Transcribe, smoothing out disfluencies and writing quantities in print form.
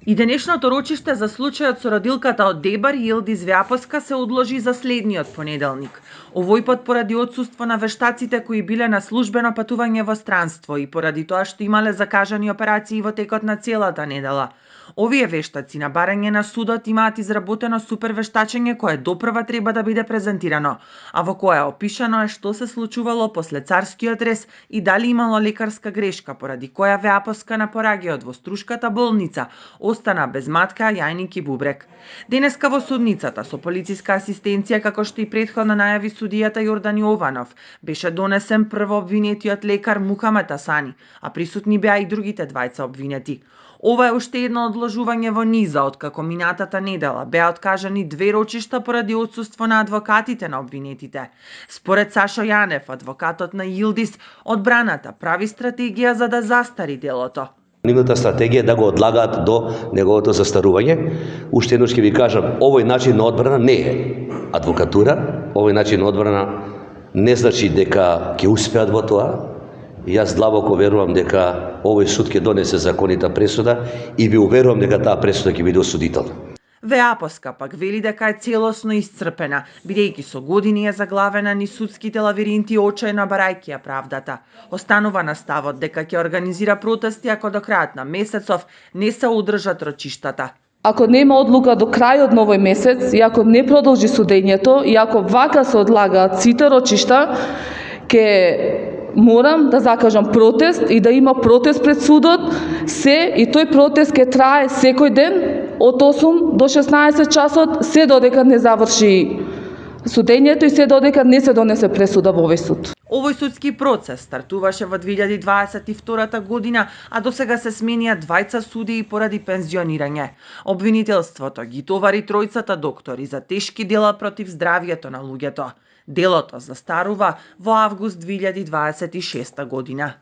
И денешното рочиште за случајот со родилката од Дебар Јилдис Веапоска се одложи за следниот понеделник. Овој пат поради отсуство на вештаците кои биле на службено патување во странство и поради тоа што имале закажани операции во текот на целата недела. Овие вештаци на барање на судот имаат изработено супервештачење кое допрва треба да биде презентирано, а во кое опишано е што се случувало после царскиот рез и дали имало лекарска грешка поради која Веапоска на пораѓајот во Струшката болница остана без матка, јајник и бубрек. Денеска во судницата со полициска асистенција, како што и претходно најави судијата Јордан Јованов, беше донесен прво обвинетиот лекар Мухамед Асани, а присутни беа и другите двајца обвинети. Ова е уште едно одложување во низа, откако минатата недела беа откажани 2 рочишта поради отсуство на адвокатите на обвинетите. Според Сашо Јанев, адвокатот на Јилдис, одбраната прави стратегија за да застари делото. Нивната стратегија е да го одлагаат до неговото застарување. Уште еднаш ќе ви кажам, овој начин на одбрана не е адвокатура, овој начин на одбрана не значи дека ќе успеат во тоа. Јас длабоко верувам дека овој суд ќе донесе законита пресуда и ви уверувам дека таа пресуда ќе биде осудителна. Веапоска пак вели дека е целосно исцрпена, бидејќи со години е заглавена низ судските лавиринти очајно барајќи ја правдата. Останува на ставот дека ќе организира протести ако до крајот на месецов не се одржат рочиштата. Ако нема одлука до крајот на овој месец и ако не продолжи судењето и ако вака се одлагаат сите рочишта, ќе морам да закажам протест и да има протест пред судот, и тој протест ќе трае секој ден од 8 до 16 часот, се додека не заврши судењето и се додека не се донесе пресуда во овој суд. Овој судски процес стартуваше во 2022 година, а досега се сменија 2 судии поради пензионирање. Обвинителството ги товари тројцата доктори за тешки дела против здравјето на луѓето. Делото застарува во август 2026 година.